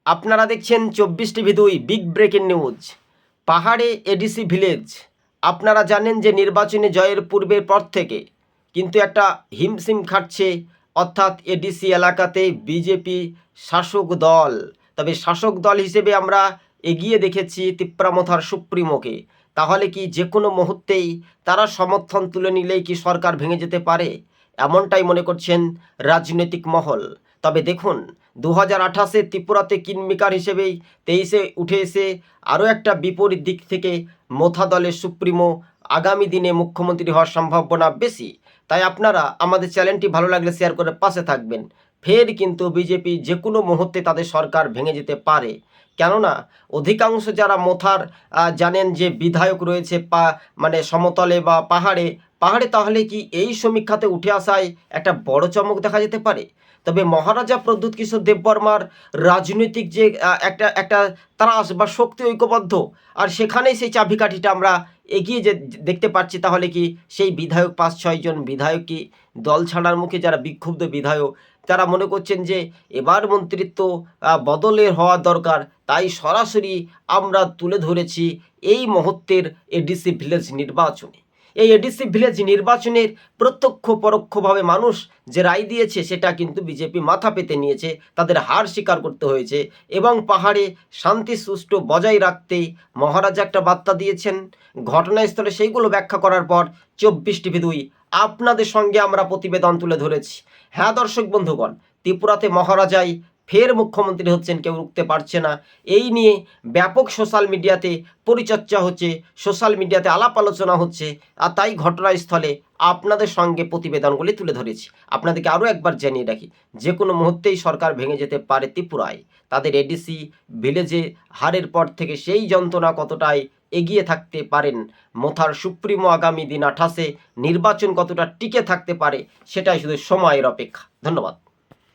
আপনারা দেখছেন 24 TV 2 big breaking news. পাহাড়ে এডিসি ভিলেজ। আপনারা জানেন যে নির্বাচনে জয়ের পূর্বের পর থেকে কিন্তু একটা হিমশিম খাটছে, অর্থাৎ এডিসি এলাকাতে বিজেপি শাসক দল। তবে শাসক দল হিসেবে আমরা এগিয়ে দেখেছি তিপ্রামথার সুপ্রিমোকে। তাহলে কি যে কোনো মুহূর্তেই তারা সমর্থন তুলে নিলেই কি সরকার ভেঙে যেতে পারে, এমনটাই মনে করছেন রাজনৈতিক মহল। তবে দেখুন, 2028-এ ত্রিপুরাতে কিংমেকার হিসেবেই 23-এ উঠে এসে আরও একটা বিপরীত দিক থেকে মোথা দলের সুপ্রিমো আগামী দিনে মুখ্যমন্ত্রী হওয়ার সম্ভাবনা বেশি। তাই আপনারা আমাদের চ্যানেলটি ভালো লাগলে শেয়ার করে পাশে থাকবেন। ফের কিন্তু বিজেপি যে কোনো মুহূর্তে তাদের সরকার ভেঙে যেতে পারে। কেননা অধিকাংশ যারা মোথার জানেন যে বিধায়ক রয়েছে মানে সমতলে বা পাহাড়ে পাহাড়ে, তাহলে কি এই সমীক্ষাতে উঠে আসায় একটা বড় চমক দেখা যেতে পারে। তবে মহারাজা প্রদ্যুৎ কিশোর দেববর্মার রাজনৈতিক যে একটা একটা ত্রাস বা শক্তি ঐক্যবদ্ধ, আর সেখানেই সেই চাবিকাঠিটা আমরা এগিয়ে যে দেখতে পাচ্ছি। তাহলে কি সেই বিধায়ক 5-6 জন বিধায়ক কি দল ছাড়ার মুখে, যারা বিক্ষুব্ধ বিধায়ক, তারা মনে করছেন যে এবার মন্ত্রিত্ব বদলের হওয়া দরকার, তাই সরাসরি আমরা তুলে ধরেছি এই মুহূর্তের এডিসি ভিলেজ নির্বাচনে। এই এডিসি ভিলেজ নির্বাচনের প্রত্যক্ষ পরোক্ষভাবে মানুষ যে রায় দিয়েছে সেটা কিন্তু বিজেপি মাথা পেতে নিয়েছে, তাদের হার স্বীকার করতে হয়েছে। এবং পাহাড়ে শান্তি সুষ্ঠু বজায় রাখতে মহারাজা একটা বার্তা দিয়েছেন। ঘটনাস্থলে সেইগুলো ব্যাখ্যা করার পর 24 TV 2 আপনাদের সঙ্গে আমরা প্রতিবেদন তুলে ধরেছি। হ্যাঁ দর্শক বন্ধুগণ, ত্রিপুরাতে মহারাজাই ফের মুখ্যমন্ত্রী হচ্ছেন, কেউ রুখতে পারছে না। এই নিয়ে ব্যাপক সোশ্যাল মিডিয়াতে পরিচর্চা হচ্ছে, সোশ্যাল মিডিয়াতে আলাপ আলোচনা হচ্ছে। আর তাই ঘটনাস্থলে আপনাদের সঙ্গে প্রতিবেদনগুলি তুলে ধরেছি। আপনাদেরকে আরও একবার জানিয়ে রাখি, যে কোনো মুহূর্তেই সরকার ভেঙে যেতে পারে ত্রিপুরায়। তাদের এডিসি ভিলেজে হারের পর থেকে সেই যন্ত্রণা কতটাই এগিয়ে থাকতে পারেন মোথার সুপ্রিমো, আগামী দিন 28-এ নির্বাচন কতটা টিকে থাকতে পারে সেটাই শুধু সময়ের অপেক্ষা। ধন্যবাদ।